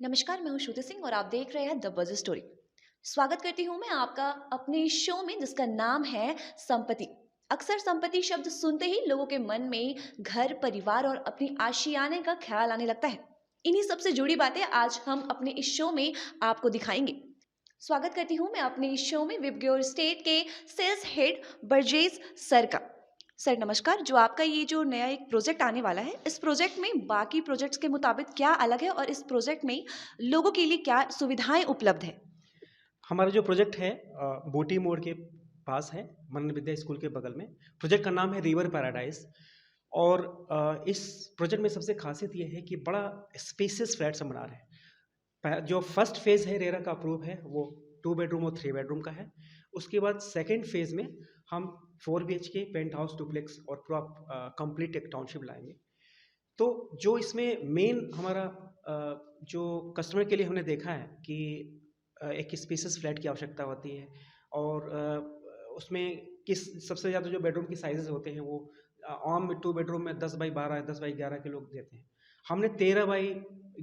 नमस्कार, मैं हूँ श्रुति सिंह और आप देख रहे हैं द बज़ स्टोरी। स्वागत करती हूँ मैं आपका अपने शो में जिसका नाम है संपत्ति। अक्सर संपत्ति शब्द सुनते ही लोगों के मन में घर, परिवार और अपनी आशियाने का ख्याल आने लगता है। इन्हीं सबसे जुड़ी बातें आज हम अपने इस शो में आपको दिखाएंगे। स्वागत करती हूँ मैं अपने इस शो में विबग्योर स्टेट के सेल्स हेड बरजेस सर का। सर नमस्कार, जो आपका ये जो नया एक प्रोजेक्ट आने वाला है, इस प्रोजेक्ट में बाकी प्रोजेक्ट्स के मुताबिक क्या अलग है और इस प्रोजेक्ट में लोगों के लिए क्या सुविधाएं उपलब्ध है? हमारा जो प्रोजेक्ट है बोटी मोड़ के पास है, मनन विद्या स्कूल के बगल में। प्रोजेक्ट का नाम है रिवर पैराडाइज। और इस प्रोजेक्ट में सबसे खासियत ये है कि बड़ा स्पेसियस फ्लैट्स हम बना रहे हैं। जो फर्स्ट फेज़ है रेरा का अप्रूव है, वो 2 बेडरूम और 3 बेडरूम का है। उसके बाद सेकंड फेज़ में हम 4 बीएचके पेंट हाउस डुप्लेक्स और पूरा कंप्लीट एक टाउनशिप लाएंगे। तो जो इसमें मेन हमारा जो कस्टमर के लिए हमने देखा है कि एक स्पेसियस फ्लैट की आवश्यकता होती है। और उसमें किस सबसे ज़्यादा जो बेडरूम की साइजेस होते हैं वो आम 2 बेडरूम में 10 बाई 12 10 बाई 11 के लोग देते हैं। हमने 13 बाई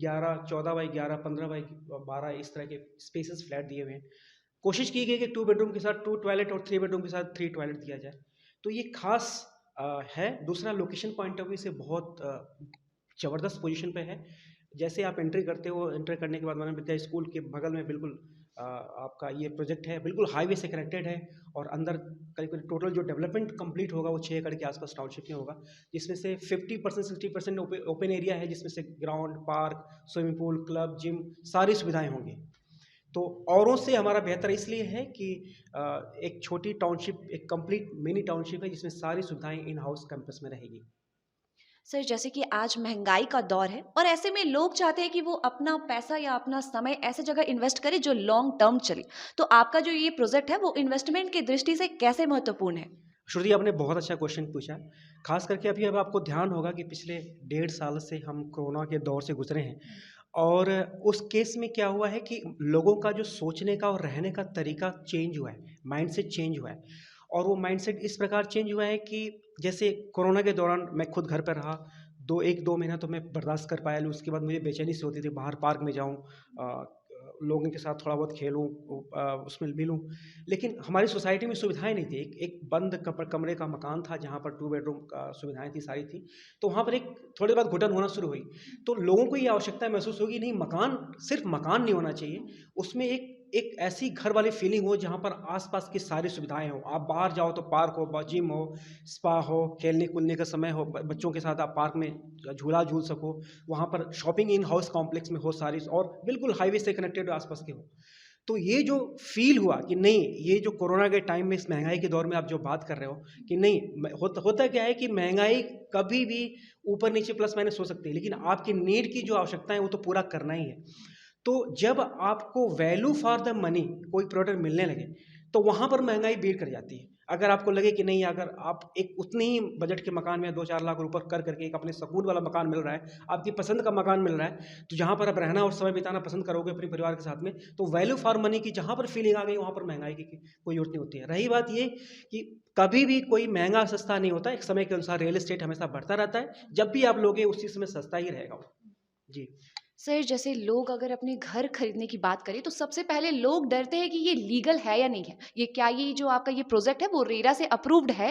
11 14 बाई 11 15 बाई 12 इस तरह के स्पेसियस फ्लैट दिए हुए हैं। कोशिश की गई कि 2 बेडरूम के साथ 2 टॉयलेट और 3 बेडरूम के साथ 3 टॉयलेट दिया जाए। तो ये खास है। दूसरा लोकेशन पॉइंट ऑफ व्यू से बहुत ज़बरदस्त पोजीशन पे है। जैसे आप एंट्री करते हो, एंटर करने के बाद मनन विद्या स्कूल के बगल में बिल्कुल आपका ये प्रोजेक्ट है, बिल्कुल हाईवे से कनेक्टेड है। और अंदर करीब-करीब टोटल जो डेवलपमेंट कंप्लीट होगा वो 6 एकड़ के आसपास टाउनशिप में होगा, जिसमें से 50% 60% ओपन एरिया है, जिसमें से ground, park, swimming pool, club, gym सारी सुविधाएँ होंगी। तो औरों से हमारा बेहतर इसलिए है कि एक छोटी टाउनशिप, एक कंप्लीट मिनी टाउनशिप है जिसमें सारी सुविधाएँ इन हाउस कैंपस में रहेगी। सर जैसे कि आज महंगाई का दौर है और ऐसे में लोग चाहते हैं कि वो अपना पैसा या अपना समय ऐसे जगह इन्वेस्ट करे जो लॉन्ग टर्म चले। तो आपका जो ये प्रोजेक्ट है वो इन्वेस्टमेंट की दृष्टि से कैसे महत्वपूर्ण है? श्रुति, आपने बहुत अच्छा क्वेश्चन पूछा। खास करके अभी अब आपको ध्यान होगा कि पिछले 1.5 साल से हम कोरोना के दौर से गुजरे हैं। और उस केस में क्या हुआ है कि लोगों का जो सोचने का और रहने का तरीका चेंज हुआ है, माइंडसेट चेंज हुआ है। और वो माइंडसेट इस प्रकार चेंज हुआ है कि जैसे कोरोना के दौरान मैं खुद घर पर रहा, 2 महीना तो मैं बर्दाश्त कर पाया। उसके बाद मुझे बेचैनी सी होती थी, बाहर पार्क में जाऊँ, लोगों के साथ थोड़ा बहुत खेलूँ, उसमें मिलूँ। लेकिन हमारी सोसाइटी में सुविधाएँ नहीं थी। एक एक बंद कमरे का मकान था जहाँ पर 2 बेडरूम का सुविधाएँ थी, सारी थी। तो वहाँ पर एक थोड़ी बहुत घुटन होना शुरू हुई। तो लोगों को ये आवश्यकता महसूस होगी, नहीं मकान सिर्फ़ मकान नहीं होना चाहिए, उसमें एक एक ऐसी घर वाली फीलिंग हो जहाँ पर आस-पास की सारी सुविधाएँ हों। आप बाहर जाओ तो पार्क हो, ब जिम हो, स्पा हो, खेलने-कूदने का समय हो, ब बच्चों के साथ आप पार्क में झूला झूल सको, वहाँ पर शॉपिंग इन हाउस कॉम्प्लेक्स में हो सारी, और बिल्कुल हाईवे से कनेक्टेड आस-पास के हो। तो ये जो फ़ील हुआ कि नहीं, ये जो कोरोना के टाइम में इस महँगाई के दौर में आप जो बात कर रहे हो कि नहीं, होता होता क्या है कि महँगाई कभी भी ऊपर-नीचे प्लस-माइनस हो सकती है, लेकिन आपकी नीड की जो आवश्यकता है वो तो पूरा करना ही है। तो जब आपको वैल्यू फॉर द मनी कोई प्रोडक्ट मिलने लगे, तो वहाँ पर महँगाई बीट कर जाती है। अगर आपको लगे कि नहीं, अगर आप एक उतने ही बजट के मकान में 2-4 लाख ऊपर कर करके एक अपने सुकून वाला मकान मिल रहा है, आपकी पसंद का मकान मिल रहा है, तो जहाँ पर आप रहना और समय बिताना पसंद करोगे अपने परिवार के साथ में, तो वैल्यू फॉर मनी की जहाँ पर फीलिंग आ गई, वहाँ पर महँगाई की कोई ज़रूरत नहीं होती है। रही बात ये कि कभी भी कोई महँगा सस्ता नहीं होता, एक समय के अनुसार रियल एस्टेट हमेशा बढ़ता रहता है। जब भी आप लोगे उसी समय सस्ता ही रहेगा वो। जी। सर जैसे लोग अगर अपने घर खरीदने की बात करें तो सबसे पहले लोग डरते हैं कि ये लीगल है या नहीं है। ये क्या ये जो आपका ये प्रोजेक्ट है वो रेरा से अप्रूव्ड है?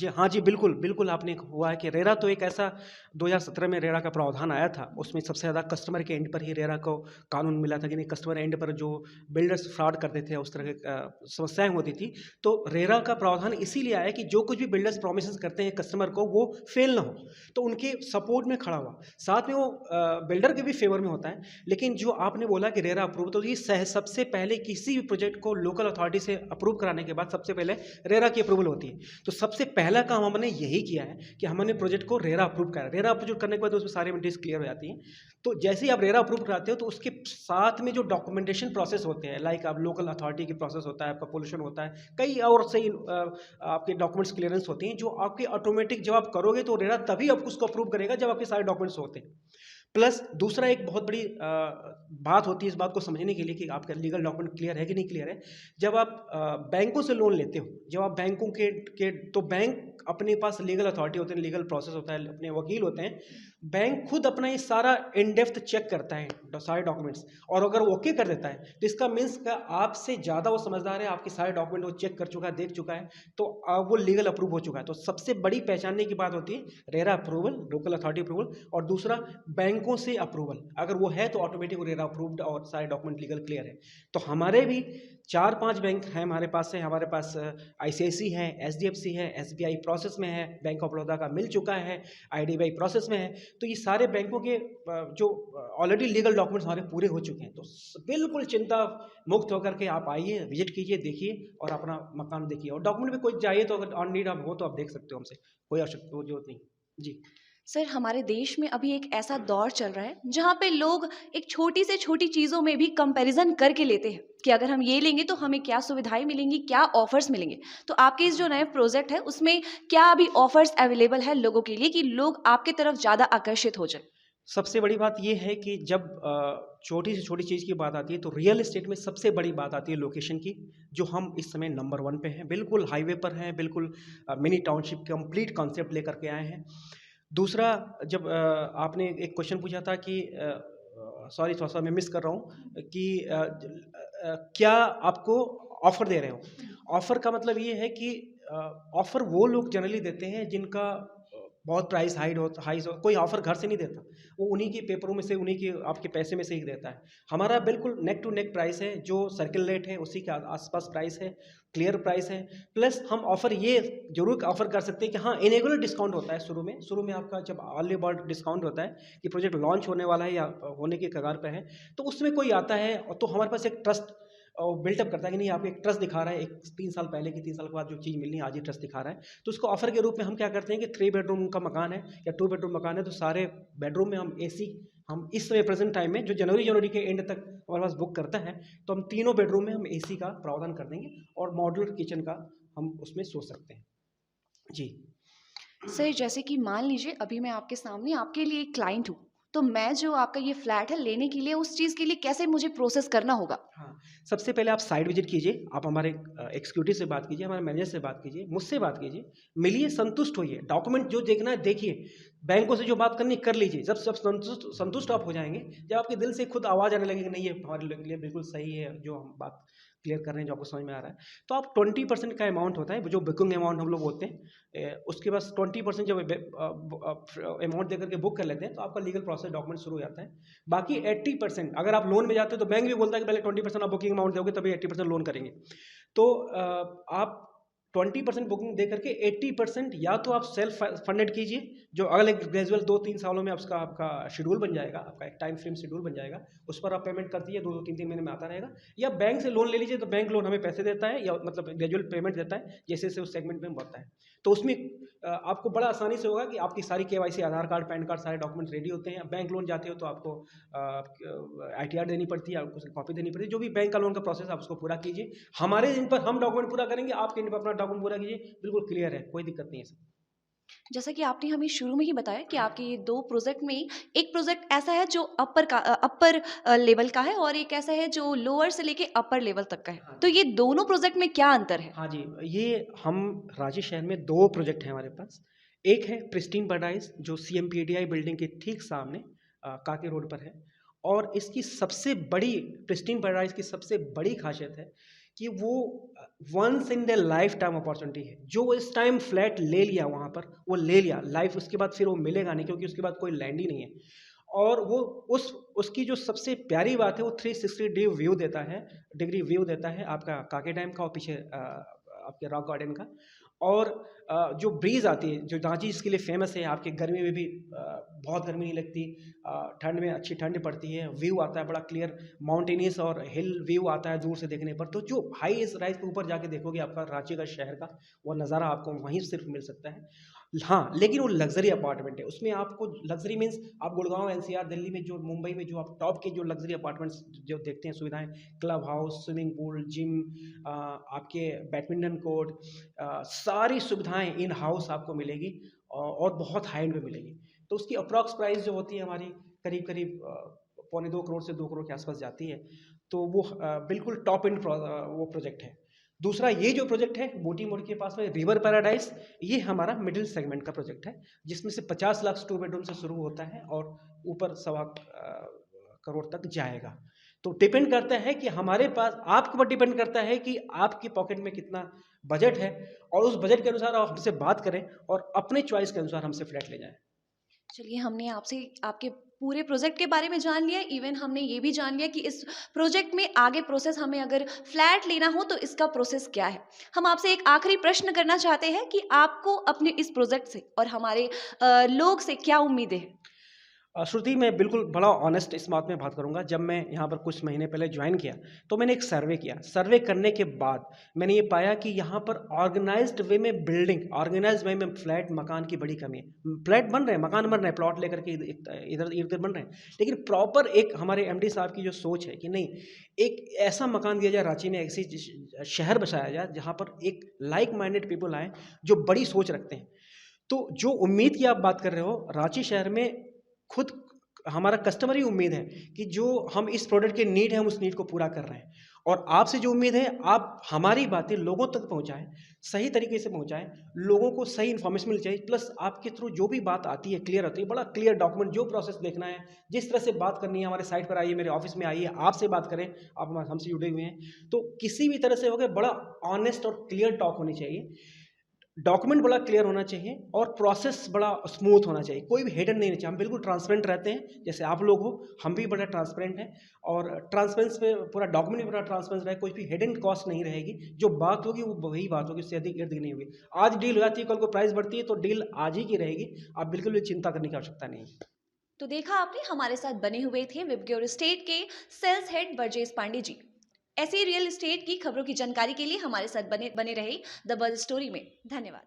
हाँ जी, बिल्कुल, बिल्कुल आपने हुआ है कि रेरा तो एक ऐसा 2017 में रेरा का प्रावधान आया था, उसमें सबसे ज़्यादा कस्टमर के एंड पर ही रेरा को कानून मिला था कि नहीं, कस्टमर एंड पर जो बिल्डर्स फ्रॉड करते थे, उस तरह की समस्याएँ होती थी। तो रेरा का प्रावधान इसीलिए आया कि जो कुछ भी बिल्डर्स प्रॉमिसेस करते हैं कस्टमर को, वो फेल ना हो, तो उनके सपोर्ट में खड़ा हुआ। साथ में वो बिल्डर के भी फेवर में होता है। लेकिन जो आपने बोला कि रेरा अप्रूव, तो ये सबसे पहले किसी भी प्रोजेक्ट को लोकल अथॉरिटी से अप्रूव कराने के बाद सबसे पहले रेरा की अप्रूवल होती है। तो सबसे पहला काम हमने यही किया है कि हमने प्रोजेक्ट को रेरा अप्रूव करा। रेरा अप्रूव करने के बाद उसमें सारी एंट्रीज क्लियर हो जाती हैं। तो जैसे ही आप रेरा अप्रूव कराते हो, तो उसके साथ में जो डॉक्यूमेंटेशन प्रोसेस होते हैं, लाइक आप लोकल अथॉरिटी की प्रोसेस होता है, आपका पोल्यूशन होता है, कई और से आपके डॉक्यूमेंट्स क्लियरेंस होती हैं, जो आपके ऑटोमेटिक जब आप करोगे तो रेरा तभी आपको उसको अप्रूव करेगा जब आपके सारे डॉक्यूमेंट्स होते हैं। प्लस दूसरा एक बहुत बड़ी बात होती है इस बात को समझने के लिए कि आपका लीगल डॉक्यूमेंट क्लियर है कि नहीं क्लियर है। जब आप बैंकों से लोन लेते हो, जब आप बैंकों के तो बैंक अपने पास लीगल अथॉरिटी होते हैं, लीगल प्रोसेस होता है, अपने वकील होते हैं। बैंक खुद अपना ये सारा इन डेप्थ चेक करता है, सारे डॉक्यूमेंट्स, और अगर वो ओके कर देता है तो इसका मीन्स का आपसे ज़्यादा वो समझदार है, आपके सारे डॉक्यूमेंट वो चेक कर चुका है, देख चुका है, तो वो लीगल अप्रूव हो चुका है। तो सबसे बड़ी पहचानने की बात होती है RERA approval, local authority approval, और दूसरा बैंकों से अप्रूवल। अगर वो है तो ऑटोमेटिक रेरा अप्रूव्ड और सारे डॉक्यूमेंट लीगल क्लियर है। तो हमारे भी 4-5 बैंक हैं हमारे पास है, हमारे पास ICICI है, HDFC है, SBI प्रोसेस में है, बैंक ऑफ बड़ौदा का मिल चुका है, IDBI प्रोसेस में है। तो ये सारे बैंकों के जो ऑलरेडी लीगल डॉक्यूमेंट्स हमारे पूरे हो चुके हैं। तो बिल्कुल चिंता मुक्त होकर के आप आइए, विजिट कीजिए, देखिए और अपना मकान देखिए, और डॉक्यूमेंट भी कोई चाहिए तो अगर ऑन नीड आप हो तो आप देख सकते हो हमसे, कोई आवश्यकता वो जरूरत नहीं। जी। सर, हमारे देश में अभी एक ऐसा दौर चल रहा है जहाँ पे लोग एक छोटी से छोटी चीज़ों में भी कंपैरिजन करके लेते हैं कि अगर हम ये लेंगे तो हमें क्या सुविधाएं मिलेंगी, क्या ऑफर्स मिलेंगे। तो आपके इस जो नए प्रोजेक्ट है उसमें क्या अभी ऑफर्स अवेलेबल है लोगों के लिए कि लोग आपके तरफ ज़्यादा आकर्षित हो जाए? सबसे बड़ी बात ये है कि जब छोटी से छोटी चीज़ की बात आती है तो रियल एस्टेट में सबसे बड़ी बात आती है लोकेशन की, जो हम इस समय नंबर 1 पे हैं, बिल्कुल हाईवे पर हैं, बिल्कुल मिनी टाउनशिप कंप्लीट कॉन्सेप्ट लेकर के आए हैं। दूसरा, जब आपने एक क्वेश्चन पूछा था कि सॉरी थोड़ा-सा मैं मिस कर रहा हूँ कि क्या आपको ऑफ़र दे रहे हो? ऑफ़र का मतलब ये है कि ऑफ़र वो लोग जनरली देते हैं जिनका बहुत प्राइस हाई हो, कोई ऑफ़र घर से नहीं देता। वो उन्हीं के पेपरों में से, उन्हीं के आपके पैसे में से ही देता है। हमारा बिल्कुल नेक टू नेक प्राइस है, जो सर्किल रेट है उसी के आस-पास प्राइस है, क्लियर प्राइस है। प्लस हम ऑफ़र ये ज़रूर ऑफ़र कर सकते हैं कि हाँ, इनेबल डिस्काउंट होता है शुरू में आपका जब अर्ली बर्ड डिस्काउंट होता है कि प्रोजेक्ट लॉन्च होने वाला है या होने के कगार पे है, तो उसमें कोई आता है तो हमारे पास एक ट्रस्ट बिल्टअप करता है कि नहीं, आपको एक ट्रस्ट दिखा रहा है, एक 3 साल पहले की 3 साल के बाद जो चीज़ मिलनी है आज ही ट्रस्ट दिखा रहा है। तो उसको ऑफ़र के रूप में हम क्या करते हैं कि 3 बेडरूम का मकान है या 2 बेडरूम मकान है तो सारे बेडरूम में हम AC, हम इस समय प्रेजेंट टाइम में जो जनवरी के एंड तक हमारे पास बुक करता है, तो हम तीनों बेडरूम में हम AC का प्रावधान कर देंगे और मॉड्यूलर किचन का हम उसमें सोच सकते हैं। जी। सर, जैसे कि मान लीजिए अभी मैं आपके सामने आपके लिए एक क्लाइंट हूँ, तो मैं जो आपका ये फ्लैट है लेने के लिए उस चीज़ के लिए कैसे मुझे प्रोसेस करना होगा? हाँ, सबसे पहले आप साइट विज़िट कीजिए, आप हमारे एग्ज़ीक्यूटिव से बात कीजिए, हमारे मैनेजर से बात कीजिए, मुझसे बात कीजिए, मिलिए, संतुष्ट होइए, डॉक्यूमेंट जो देखना है देखिए, बैंकों से जो बात करनी है कर लीजिए। जब सब संतुष्ट संतुष्ट आप हो जाएँगे, जब आपके दिल से खुद आवाज़ आने लगेगी नहीं, ये हमारे लिए बिल्कुल सही है, जो हम बात क्लियर कर रहे हैं, जो आपको समझ में आ रहा है, तो आप 20% का अमाउंट होता है, जो बुकिंग अमाउंट हम लोग बोलते हैं, उसके बाद 20% जब अमाउंट देकर के बुक कर लेते हैं, तो आपका लीगल प्रोसेस डॉक्यूमेंट शुरू हो जाता है। बाकी 80% अगर आप लोन में जाते हो तो बैंक भी बोलता है कि पहले 20% आप बुकिंग अमाउंट दोगे तभी 80% लोन करेंगे। तो आप 20% बुकिंग दे करके 80% या तो आप सेल्फ फंडेड कीजिए, जो अगले ग्रेजुअल 2-3 सालों में उसका आपका शेड्यूल बन जाएगा, आपका एक टाइम फ्रेम शेड्यूल बन जाएगा, उस पर आप पेमेंट कर दीजिए, 2-2 3-3 महीने में आता रहेगा। या बैंक से लोन ले लीजिए, तो बैंक लोन हमें पैसे देता है या मतलब ग्रेजुअल पेमेंट देता है, जैसे-जैसे उस सेगमेंट में बढ़ता है। तो उसमें आपको बड़ा आसानी से होगा कि आपकी सारी KYC, आधार कार्ड, पैन कार्ड, सारे डॉक्यूमेंट रेडी होते हैं। बैंक लोन जाते हो तो आपको ITR देनी पड़ती है, आपको उसकी कॉपी देनी पड़ती है, जो भी बैंक का लोन का प्रोसेस आप उसको पूरा कीजिए। हमारे इन पर हम डॉक्यूमेंट पूरा करेंगे, आपके इन पर अपना डॉक्यूमेंट पूरा कीजिए, बिल्कुल क्लियर है, कोई दिक्कत नहीं है सर। जैसा कि आपने हमें शुरू में ही बताया कि आपके ये 2 प्रोजेक्ट में एक प्रोजेक्ट ऐसा है जो अपर लेवल का है और एक ऐसा है जो लोअर से लेके अपर लेवल तक का है। हाँ। तो ये दोनों प्रोजेक्ट में क्या अंतर है? हाँ जी, ये हम रांची शहर में 2 प्रोजेक्ट हैं हमारे पास। एक है प्रिस्टीन पैराडाइज़ जो CMPDI बिल्डिंग के ठीक सामने काके रोड पर है, और इसकी सबसे बड़ी, प्रिस्टीन पैराडाइज़ की सबसे बड़ी ख़ासियत है कि वो once in the life time opportunity है। जो इस टाइम फ्लैट ले लिया वहाँ पर, वो ले लिया, लाइफ उसके बाद फिर वो मिलेगा नहीं, क्योंकि उसके बाद कोई लैंड ही नहीं है। और वो उस उसकी जो सबसे प्यारी बात है, वो 360 डिग्री व्यू देता है आपका काके डैम का और पीछे आपके रॉक गार्डन का। और जो ब्रीज़ आती है, जो रांची इसके लिए फ़ेमस है, आपके गर्मी में भी बहुत गर्मी नहीं लगती, ठंड में अच्छी ठंड पड़ती है, व्यू आता है बड़ा क्लियर, माउंटेनियस और हिल व्यू आता है दूर से देखने पर। तो जो हाई राइज़ पे ऊपर जाके देखोगे आपका रांची का शहर का वो नज़ारा आपको वहीं सिर्फ मिल सकता है। हाँ, लेकिन वो लग्ज़री अपार्टमेंट है, उसमें आपको लग्ज़री मीन्स आप गुड़गाँव, NCR, दिल्ली में, जो मुंबई में जो आप टॉप के जो लग्ज़री अपार्टमेंट्स जो देखते हैं सुविधाएँ, club house, swimming pool, gym, आपके बैडमिंटन कोर्ट, सारी सुविधाएँ इन हाउस आपको मिलेगी, और बहुत हाई एंड में मिलेगी। तो उसकी अप्रॉक्स प्राइस जो होती है हमारी करीब-करीब पौने 2 करोड़ से 2 करोड़ के आस-पास जाती है। तो वो बिल्कुल टॉप एंड वो प्रोजेक्ट है। दूसरा ये जो प्रोजेक्ट है बूटी मोड़ के पास में रिवर पैराडाइज, ये हमारा मिडिल सेगमेंट का प्रोजेक्ट है, जिसमें से 50 लाख 2 बेडरूम से शुरू होता है और ऊपर 1.25 करोड़ तक जाएगा। तो डिपेंड करता है कि हमारे पास, आपके ऊपर डिपेंड करता है कि आपकी पॉकेट में कितना बजट है, और उस बजट के अनुसार आप हमसे बात करें और अपने चॉइस के अनुसार हमसे फ्लैट ले जाएं। चलिए, हमने आपसे आपके पूरे प्रोजेक्ट के बारे में जान लिया। इवन हमने ये भी जान लिया कि इस प्रोजेक्ट में आगे प्रोसेस, हमें अगर फ्लैट लेना हो तो इसका प्रोसेस क्या है। हम आपसे एक आखिरी प्रश्न करना चाहते हैं कि आपको अपने इस प्रोजेक्ट से और हमारे लोग से क्या उम्मीदें हैं? श्रुति, मैं बिल्कुल बड़ा ऑनेस्ट इस बात में बात करूंगा। जब मैं यहाँ पर कुछ महीने पहले ज्वाइन किया तो मैंने एक सर्वे किया। सर्वे करने के बाद मैंने ये पाया कि यहाँ पर ऑर्गेनाइज्ड वे में बिल्डिंग, ऑर्गेनाइज्ड वे में फ्लैट मकान की बड़ी कमी है। फ्लैट बन रहे हैं, मकान बन रहे हैं, प्लॉट लेकर के इधर इधर बन रहे हैं, लेकिन प्रॉपर एक हमारे एमडी साहब की जो सोच है कि नहीं, एक ऐसा मकान दिया जाए, रांची में ऐसी शहर बसाया जाए जहाँ पर एक लाइक माइंडेड पीपल आए जो बड़ी सोच रखते हैं। तो जो उम्मीद की आप बात कर रहे हो, रांची शहर में खुद हमारा कस्टमर ही उम्मीद है कि जो हम इस प्रोडक्ट के नीड है, हम उस नीड को पूरा कर रहे हैं। और आपसे जो उम्मीद है, आप हमारी बातें लोगों तक पहुंचाएं, सही तरीके से पहुंचाएं, लोगों को सही इन्फॉर्मेशन मिल चाहिए, प्लस आपके थ्रू जो भी बात आती है क्लियर होती है, बड़ा क्लियर डॉक्यूमेंट, जो प्रोसेस देखना है, जिस तरह से बात करनी है, हमारे साइट पर आइए, मेरे ऑफिस में आइए, आपसे बात करें, आप हमसे जुड़े हुए हैं, तो किसी भी तरह से हो गए, बड़ा ऑनेस्ट और क्लियर टॉक होनी चाहिए, डॉक्यूमेंट बड़ा क्लियर होना चाहिए और प्रोसेस बड़ा स्मूथ होना चाहिए, कोई भी हिडन नहीं चाहिए। हम बिल्कुल ट्रांसपेरेंट रहते हैं, जैसे आप लोग हो, हम भी बड़ा ट्रांसपेरेंट हैं, और ट्रांसपेरेंस पे पूरा डॉक्यूमेंट भी बड़ा ट्रांसपेरेंस रहे, कोई भी हिडन कॉस्ट नहीं रहेगी, जो बात होगी वो वही बात होगी, उससे अधिक इर्द गिर्द नहीं होगी। आज डील हो जाती है, कल को प्राइस बढ़ती है, तो डील आज ही की रहेगी, आप बिल्कुल भी चिंता करने की आवश्यकता नहीं है। तो देखा आपने, हमारे साथ बने हुए थे विबग्योर एस्टेट के सेल्स हेड बरजेश पांडे जी। ऐसी रियल एस्टेट की खबरों की जानकारी के लिए हमारे साथ बने बने रहे द बज स्टोरी में। धन्यवाद।